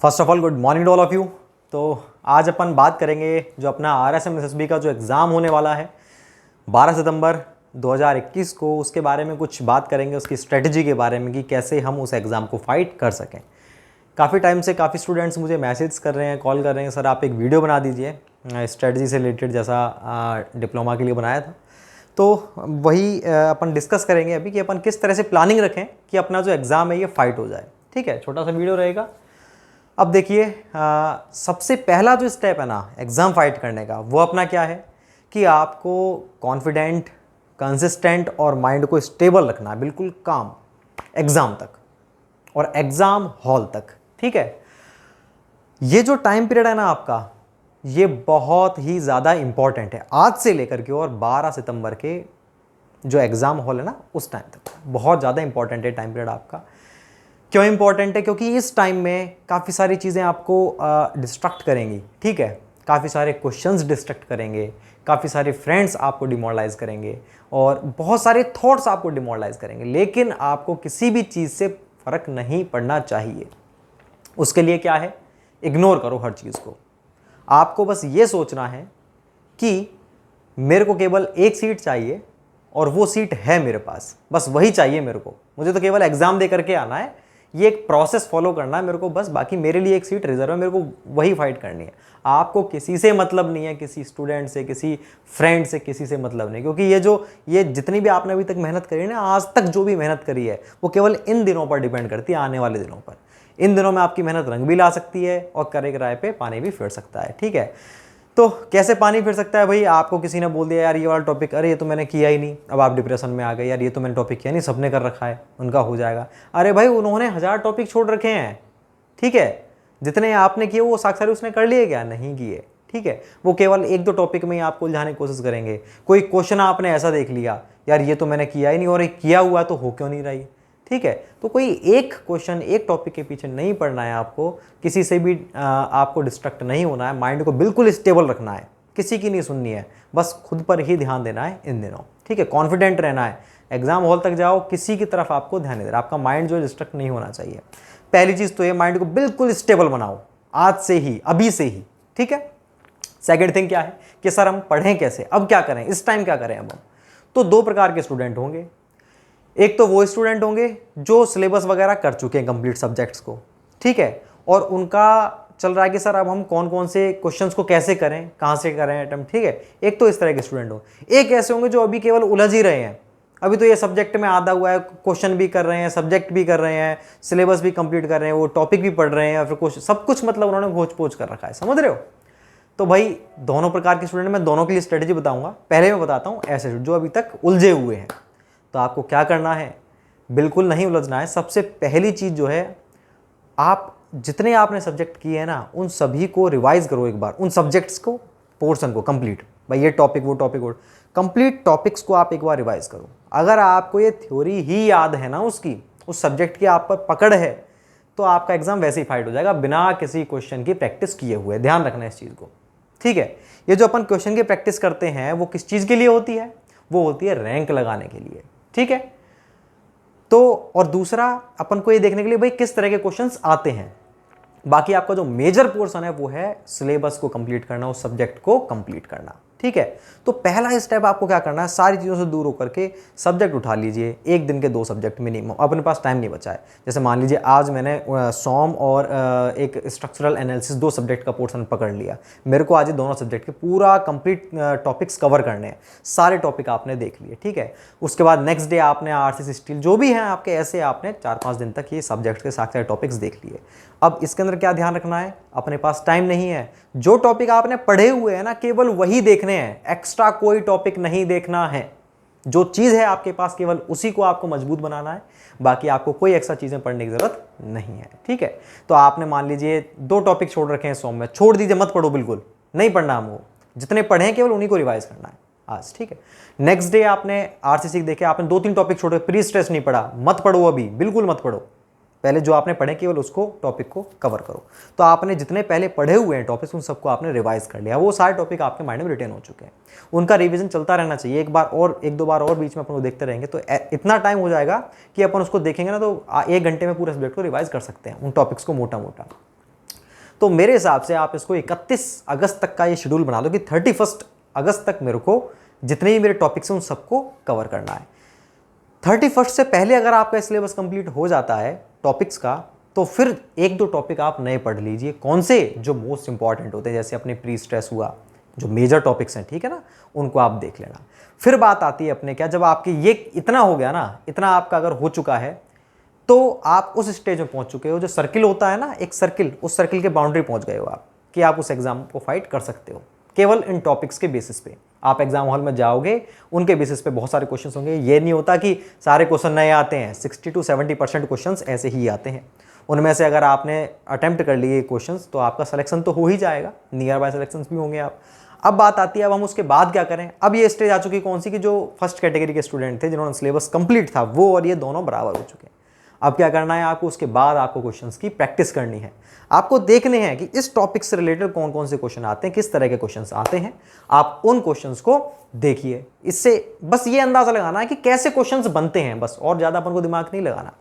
First of all good morning to all of you. तो आज अपन बात करेंगे जो अपना RSM SSB का जो एग्ज़ाम होने वाला है 12 सितंबर 2021 को, उसके बारे में कुछ बात करेंगे, उसकी स्ट्रेटजी के बारे में कि कैसे हम उस एग्ज़ाम को फाइट कर सकें। काफ़ी टाइम से काफ़ी स्टूडेंट्स मुझे मैसेज कर रहे हैं, कॉल कर रहे हैं, सर आप एक वीडियो बना दीजिए स्ट्रेटजी से रिलेटेड, जैसा डिप्लोमा के लिए बनाया था। तो वही अपन डिस्कस करेंगे अभी कि अपन किस तरह से प्लानिंग रखें कि अपना जो एग्ज़ाम है ये फाइट हो जाए। ठीक है, छोटा सा वीडियो रहेगा। अब देखिए, सबसे पहला जो स्टेप है ना एग्ज़ाम फाइट करने का, वो अपना क्या है कि आपको कॉन्फिडेंट, कंसिस्टेंट और माइंड को स्टेबल रखना है, बिल्कुल काम एग्ज़ाम तक और एग्ज़ाम हॉल तक। ठीक है, ये जो टाइम पीरियड है ना आपका, ये बहुत ही ज़्यादा इम्पॉर्टेंट है। आज से लेकर के और 12 सितंबर के जो एग्ज़ाम हॉल है ना, उस टाइम तक बहुत ज़्यादा इंपॉर्टेंट है टाइम पीरियड आपका। क्यों इंपॉर्टेंट है? क्योंकि इस टाइम में काफ़ी सारी चीज़ें आपको डिस्ट्रैक्ट करेंगी। ठीक है, काफ़ी सारे क्वेश्चंस डिस्ट्रैक्ट करेंगे, काफ़ी सारे फ्रेंड्स आपको डिमोरलाइज करेंगे और बहुत सारे थॉट्स आपको डिमोरलाइज करेंगे, लेकिन आपको किसी भी चीज़ से फ़र्क नहीं पड़ना चाहिए। उसके लिए क्या है, इग्नोर करो हर चीज़ को। आपको बस ये सोचना है कि मेरे को केवल एक सीट चाहिए और वो सीट है मेरे पास, बस वही चाहिए मेरे को। मुझे तो केवल एग्ज़ाम दे करके आना है, ये एक प्रोसेस फॉलो करना है मेरे को बस। बाकी मेरे लिए एक सीट रिजर्व है, मेरे को वही फाइट करनी है। आपको किसी से मतलब नहीं है, किसी स्टूडेंट से, किसी फ्रेंड से, किसी से मतलब नहीं। क्योंकि ये जितनी भी आपने अभी तक मेहनत करी है ना, आज तक जो भी मेहनत करी है, वो केवल इन दिनों पर डिपेंड करती है, आने वाले दिनों पर। इन दिनों में आपकी मेहनत रंग भी ला सकती है और करे कराए पे पानी भी फिर सकता है। ठीक है, तो कैसे पानी फिर सकता है भाई? आपको किसी ने बोल दिया यार ये वाला टॉपिक, अरे ये तो मैंने किया ही नहीं, अब आप डिप्रेशन में आ गए, यार ये तो मैंने टॉपिक किया नहीं, सबने कर रखा है, उनका हो जाएगा। अरे भाई, उन्होंने 1000 टॉपिक छोड़ रखे हैं। ठीक है, जितने आपने किए वो साक्षात उसने कर लिए क्या? नहीं किए। ठीक है, वो केवल एक दो टॉपिक में ही आपको उलझाने की कोशिश करेंगे। कोई क्वेश्चन आपने ऐसा देख लिया, यार ये तो मैंने किया ही नहीं, और एक किया हुआ तो हो क्यों नहीं रही। ठीक है, तो कोई एक क्वेश्चन, एक टॉपिक के पीछे नहीं पढ़ना है आपको, किसी से भी आपको डिस्ट्रैक्ट नहीं होना है, माइंड को बिल्कुल स्टेबल रखना है, किसी की नहीं सुननी है, बस खुद पर ही ध्यान देना है इन दिनों। ठीक है, कॉन्फिडेंट रहना है, एग्जाम हॉल तक जाओ, किसी की तरफ आपको ध्यान नहीं देना, आपका माइंड जो डिस्ट्रैक्ट नहीं होना चाहिए। पहली चीज़ तो ये, माइंड को बिल्कुल स्टेबल बनाओ आज से ही, अभी से ही। ठीक है, सेकेंड थिंग क्या है कि सर हम पढ़ें कैसे, अब क्या करें, इस टाइम क्या करें अब हम? तो दो प्रकार के स्टूडेंट होंगे। एक तो वो स्टूडेंट होंगे जो सिलेबस वगैरह कर चुके हैं कंप्लीट सब्जेक्ट्स को। ठीक है, और उनका चल रहा है कि सर अब हम कौन कौन से क्वेश्चंस को कैसे करें, कहाँ से करें अटेम्प्ट। ठीक है, एक तो इस तरह के स्टूडेंट हो। एक ऐसे होंगे जो अभी केवल उलझ ही रहे हैं, अभी तो ये सब्जेक्ट में आधा हुआ है, क्वेश्चन भी कर रहे हैं, सब्जेक्ट भी कर रहे हैं, सिलेबस भी कंप्लीट कर रहे हैं, वो टॉपिक भी पढ़ रहे हैं, फिर क्वेश्चन सब कुछ, मतलब उन्होंने घोच पोच कर रखा है। समझ रहे हो? तो भाई दोनों प्रकार के स्टूडेंट, मैं दोनों के लिए स्ट्रेटेजी बताऊंगा। पहले मैं बताता हूँ ऐसे जो अभी तक उलझे हुए हैं, तो आपको क्या करना है, बिल्कुल नहीं उलझना है। सबसे पहली चीज़ जो है, आप जितने आपने सब्जेक्ट किए हैं ना, उन सभी को रिवाइज करो एक बार, उन सब्जेक्ट्स को, पोर्शन को कंप्लीट। भाई ये टॉपिक, वो टॉपिक, वो कंप्लीट टॉपिक्स को आप एक बार रिवाइज करो। अगर आपको ये थ्योरी ही याद है ना उसकी, उस सब्जेक्ट की आप पर पकड़ है, तो आपका एग्जाम वैसे ही फाइट हो जाएगा बिना किसी क्वेश्चन की प्रैक्टिस किए हुए। ध्यान रखना इस चीज़ को। ठीक है, ये जो अपन क्वेश्चन की प्रैक्टिस करते हैं वो किस चीज़ के लिए होती है? वो होती है रैंक लगाने के लिए। ठीक है, तो और दूसरा अपन को ये देखने के लिए भाई किस तरह के क्वेश्चंस आते हैं। बाकी आपका जो मेजर पोर्शन है वो है सिलेबस को कंप्लीट करना, उस सब्जेक्ट को कंप्लीट करना। ठीक है, तो पहला स्टेप आपको क्या करना है, सारी चीज़ों से दूर होकर के सब्जेक्ट उठा लीजिए। एक दिन के 2 सब्जेक्ट मिनिमम, अपने पास टाइम नहीं बचा है। जैसे मान लीजिए आज मैंने सॉम और एक स्ट्रक्चरल एनालिसिस 2 सब्जेक्ट का पोर्शन पकड़ लिया, मेरे को आज ये दोनों सब्जेक्ट के पूरा कंप्लीट टॉपिक्स कवर करने हैं, सारे टॉपिक आपने देख लिए। ठीक है, उसके बाद नेक्स्ट डे आपने आरसीसी स्टील जो भी हैं आपके, ऐसे आपने 4-5 दिन तक ये सब्जेक्ट के सारे टॉपिक्स देख लिए। अब इसके अंदर क्या ध्यान रखना है, अपने पास टाइम नहीं है, जो टॉपिक आपने पढ़े हुए हैं ना केवल वही देखने हैं, एक्स्ट्रा कोई टॉपिक नहीं देखना है। जो चीज़ है आपके पास केवल उसी को आपको मजबूत बनाना है, बाकी आपको कोई एक्स्ट्रा चीज़ें पढ़ने की जरूरत नहीं है। ठीक है, तो आपने मान लीजिए 2 टॉपिक छोड़ रखे हैं सॉम में, छोड़ दीजिए, मत पढ़ो, बिल्कुल नहीं पढ़ना हमको। जितने पढ़े हैं केवल उन्हीं को रिवाइज करना है आज। ठीक है, नेक्स्ट डे आपने आरसीसी देखे, आपने 2-3 टॉपिक छोड़े, प्री स्ट्रेस नहीं पढ़ा, मत पढ़ो, अभी बिल्कुल मत पढ़ो। पहले जो आपने पढ़े केवल उसको, टॉपिक को कवर करो। तो आपने जितने पहले पढ़े हुए हैं टॉपिक्स, उन सबको आपने रिवाइज कर लिया, वो सारे टॉपिक आपके माइंड में रिटेन हो चुके हैं। उनका रिवीजन चलता रहना चाहिए, एक बार और 1-2 बार और बीच में अपन को देखते रहेंगे तो इतना टाइम हो जाएगा कि अपन उसको देखेंगे ना तो 1 घंटे में पूरे सब्जेक्ट को रिवाइज कर सकते हैं, उन टॉपिक्स को मोटा मोटा। तो मेरे हिसाब से आप इसको 31 अगस्त तक का ये शेड्यूल बना लो कि 31 अगस्त तक मेरे को जितने भी मेरे टॉपिक्स हैं उन सबको कवर करना है। 31 से पहले अगर आपका सिलेबस कंप्लीट हो जाता है टॉपिक्स का, तो फिर एक दो टॉपिक आप नए पढ़ लीजिए, कौन से जो मोस्ट इंपॉर्टेंट होते हैं, जैसे अपने प्री स्ट्रेस हुआ, जो मेजर टॉपिक्स हैं, ठीक है ना, उनको आप देख लेना। फिर बात आती है अपने क्या, जब आपके ये इतना हो गया ना, इतना आपका अगर हो चुका है, तो आप उस स्टेज में पहुंच चुके हो, जो सर्किल होता है ना, एक सर्किल, उस सर्किल के बाउंड्री पहुंच गए हो आप, कि आप उस एग्जाम को फाइट कर सकते हो केवल इन टॉपिक्स के बेसिस पे। आप एग्जाम हॉल में जाओगे, उनके बेसिस पे बहुत सारे क्वेश्चंस होंगे। ये नहीं होता कि सारे क्वेश्चन नए आते हैं, 60 to 70% क्वेश्चंस ऐसे ही आते हैं। उनमें से अगर आपने अटेम्प्ट कर लिए क्वेश्चंस, तो आपका सिलेक्शन तो हो ही जाएगा, नियर बाय सिलेक्शंस भी होंगे आप। अब बात आती है, अब हम उसके बाद क्या करें। अब ये स्टेज आ चुकी कौन सी, कि जो फर्स्ट कैटेगरी के स्टूडेंट थे, जिन्होंने सिलेबस कंप्लीट था, वो और ये दोनों बराबर हो चुके हैं। अब क्या करना है आपको, उसके बाद आपको क्वेश्चंस की प्रैक्टिस करनी है। आपको देखने हैं कि इस टॉपिक से रिलेटेड कौन कौन से क्वेश्चन आते हैं, किस तरह के क्वेश्चंस आते हैं, आप उन क्वेश्चंस को देखिए। इससे बस ये अंदाजा लगाना है कि कैसे क्वेश्चंस बनते हैं, बस, और ज़्यादा अपन को दिमाग नहीं लगाना।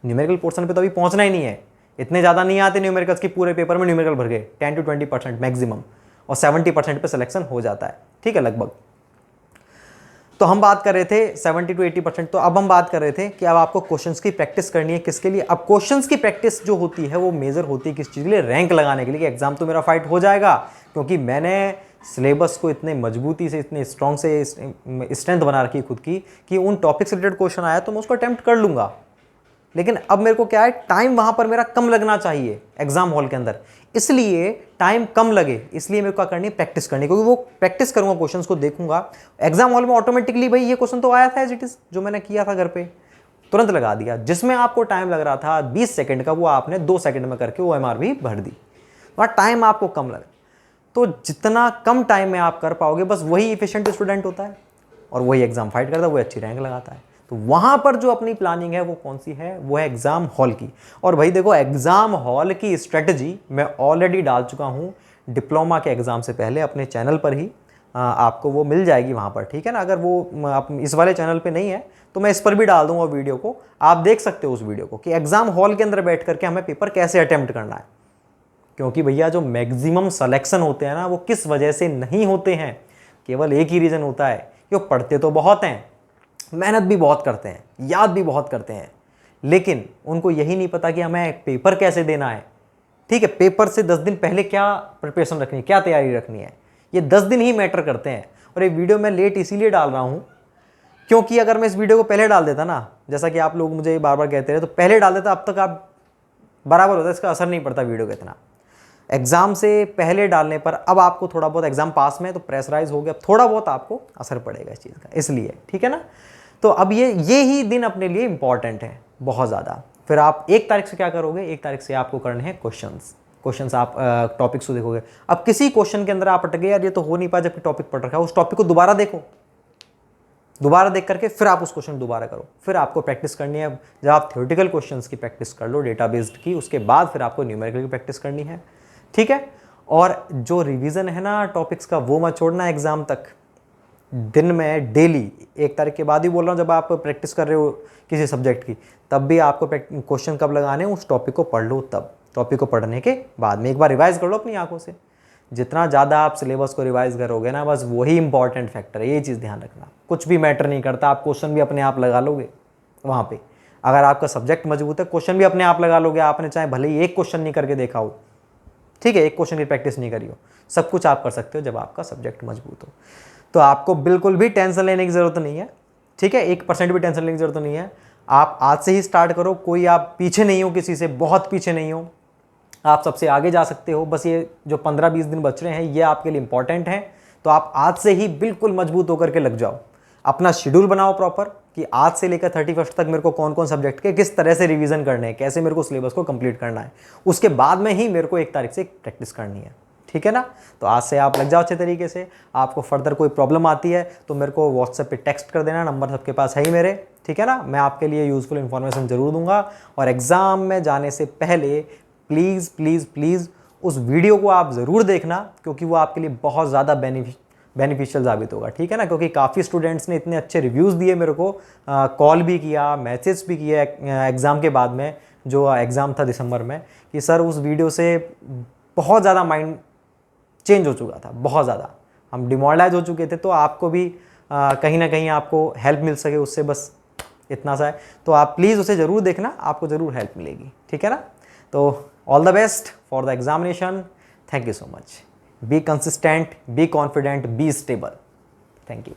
न्यूमेरिकल पोर्शन पे तो अभी पहुंचना ही नहीं है, इतने ज़्यादा नहीं आते न्यूमेरिकल्स की, पूरे पेपर में न्यूमेरिकल भर गए 10 to 20% मैक्सिमम, और 70% पे सिलेक्शन हो जाता है, ठीक है, लगभग। तो हम बात कर रहे थे 70 to 80%। तो अब हम बात कर रहे थे कि अब आपको क्वेश्चंस की प्रैक्टिस करनी है, किसके लिए। अब क्वेश्चंस की प्रैक्टिस जो होती है वो मेजर होती है किस चीज़ के लिए, रैंक लगाने के लिए, कि एग्जाम तो मेरा फाइट हो जाएगा, क्योंकि मैंने सिलेबस को इतने मजबूती से, इतने स्ट्रॉन्ग से स्ट्रेंथ बना रखी खुद की, कि उन टॉपिक से रिलेटेड क्वेश्चन आया तो मैं उसको अटेम्प्ट कर लूँगा। लेकिन अब मेरे को क्या है, टाइम वहाँ पर मेरा कम लगना चाहिए एग्जाम हॉल के अंदर, इसलिए टाइम कम लगे, इसलिए मेरे को क्या करनी है, प्रैक्टिस करनी, क्योंकि वो प्रैक्टिस करूंगा, क्वेश्चंस को देखूंगा एग्जाम हॉल में, ऑटोमेटिकली भाई ये क्वेश्चन तो आया था एज इट इज, जो मैंने किया था घर पे, तुरंत लगा दिया। जिसमें आपको टाइम लग रहा था 20 सेकंड का, वो आपने 2 सेकंड में करके OMR भी भर दी, वहाँ टाइम आपको कम लगा। तो जितना कम टाइम में आप कर पाओगे, बस वही इफिशिएंट स्टूडेंट होता है, और वही एग्जाम फाइट करता है, वही अच्छी रैंक लगाता है। तो वहाँ पर जो अपनी प्लानिंग है वो कौन सी है, वो है एग्ज़ाम हॉल की। और भाई देखो, एग्ज़ाम हॉल की स्ट्रेटजी मैं ऑलरेडी डाल चुका हूँ डिप्लोमा के एग्ज़ाम से पहले अपने चैनल पर ही, आपको वो मिल जाएगी वहाँ पर, ठीक है ना। अगर वो आप इस वाले चैनल पे नहीं है तो मैं इस पर भी डाल दूँगा वीडियो को, आप देख सकते हो उस वीडियो को, कि एग्ज़ाम हॉल के अंदर बैठ करके हमें पेपर कैसे अटैम्प्ट करना है। क्योंकि भैया जो मैक्सिमम सलेक्शन होते हैं ना, वो किस वजह से नहीं होते हैं, केवल एक ही रीज़न होता है कि वो पढ़ते तो बहुत हैं, मेहनत भी बहुत करते हैं, याद भी बहुत करते हैं, लेकिन उनको यही नहीं पता कि हमें पेपर कैसे देना है। ठीक है, पेपर से 10 दिन पहले क्या प्रिपरेशन रखनी है, क्या तैयारी रखनी है, ये 10 दिन ही मैटर करते हैं। और ये वीडियो मैं लेट इसीलिए डाल रहा हूँ क्योंकि अगर मैं इस वीडियो को पहले डाल देता ना, जैसा कि आप लोग मुझे बार बार कहते रहे, तो पहले डाल देता, अब तक आप बराबर होता, इसका असर नहीं पड़ता वीडियो का इतना। एग्ज़ाम से पहले डालने पर अब आपको थोड़ा बहुत, एग्ज़ाम पास में तो प्रेशराइज हो गया, थोड़ा बहुत आपको असर पड़ेगा इस चीज़ का, इसलिए, ठीक है ना। तो अब ये ही दिन अपने लिए इंपॉर्टेंट है बहुत ज़्यादा। फिर आप 1 तारीख से क्या करोगे, 1 तारीख से आपको करने हैं क्वेश्चंस आप टॉपिक्स को देखोगे। अब किसी क्वेश्चन के अंदर आप अटक गए, यार ये तो हो नहीं पाया, जबकि टॉपिक पढ़ रखा है, उस टॉपिक को दोबारा देखो, दोबारा देख करके फिर आप उस क्वेश्चन को दोबारा करो। फिर आपको प्रैक्टिस करनी है, जब आप थ्योरेटिकल क्वेश्चंस की प्रैक्टिस कर लो, डेटा बेस्ड की, उसके बाद फिर आपको न्यूमेरिकल की प्रैक्टिस करनी है, ठीक है। और जो रिवीजन है ना टॉपिक्स का, वो मत छोड़ना एग्जाम तक, दिन में डेली। 1 तारीख के बाद ही बोल रहा हूँ, जब आप प्रैक्टिस कर रहे हो किसी सब्जेक्ट की, तब भी आपको क्वेश्चन कब लगाने, उस टॉपिक को पढ़ लो, तब टॉपिक को पढ़ने के बाद में एक बार रिवाइज कर लो अपनी आंखों से। जितना ज़्यादा आप सिलेबस को रिवाइज करोगे ना, बस वही इंपॉर्टेंट फैक्टर है, ये चीज़ ध्यान रखना। कुछ भी मैटर नहीं करता, आप क्वेश्चन भी अपने आप लगा लोगे वहाँ पे। अगर आपका सब्जेक्ट मजबूत है, क्वेश्चन भी अपने आप लगा लोगे, आपने चाहे भले ही एक क्वेश्चन नहीं करके देखा हो, ठीक है, एक क्वेश्चन की प्रैक्टिस नहीं करी हो, सब कुछ आप कर सकते हो जब आपका सब्जेक्ट मजबूत हो। तो आपको बिल्कुल भी टेंशन लेने की ज़रूरत नहीं है, ठीक है, 1% भी टेंशन लेने की ज़रूरत नहीं है। आप आज से ही स्टार्ट करो, कोई आप पीछे नहीं हो, किसी से बहुत पीछे नहीं हो, आप सबसे आगे जा सकते हो। बस ये जो 15-20 दिन बच रहे हैं, ये आपके लिए इंपॉर्टेंट हैं। तो आप आज से ही बिल्कुल मजबूत होकर के लग जाओ, अपना शेड्यूल बनाओ प्रॉपर, कि आज से लेकर 31 तक मेरे को कौन कौन सब्जेक्ट के किस तरह से रिवीजन करने हैं, कैसे मेरे को सिलेबस को कंप्लीट करना है। उसके बाद में ही मेरे को 1 तारीख से प्रैक्टिस करनी है, ठीक है ना। तो आज से आप लग जाओ अच्छे तरीके से। आपको फर्दर कोई प्रॉब्लम आती है तो मेरे को व्हाट्सएप पे टेक्स्ट कर देना, नंबर सबके पास है ही मेरे, ठीक है ना। मैं आपके लिए यूज़फुल इन्फॉर्मेशन ज़रूर दूंगा। और एग्ज़ाम में जाने से पहले प्लीज़ प्लीज़ प्लीज़ उस वीडियो को आप ज़रूर देखना, क्योंकि वो आपके लिए बहुत ज़्यादा बेनिफिशियल साबित होगा, ठीक है ना। क्योंकि काफ़ी स्टूडेंट्स ने इतने अच्छे रिव्यूज़ दिए मेरे को, कॉल भी किया, मैसेज भी किया एग्ज़ाम के बाद में, जो एग्ज़ाम था दिसंबर में, कि सर उस वीडियो से बहुत ज़्यादा माइंड चेंज हो चुका था, बहुत ज़्यादा हम डिमोरलाइज हो चुके थे। तो आपको भी कहीं ना कहीं आपको हेल्प मिल सके उससे, बस इतना सा है। तो आप प्लीज़ उसे ज़रूर देखना, आपको ज़रूर हेल्प मिलेगी, ठीक है ना। तो all the best for the examination. Thank you so much. Be consistent, be confident, be stable. Thank you.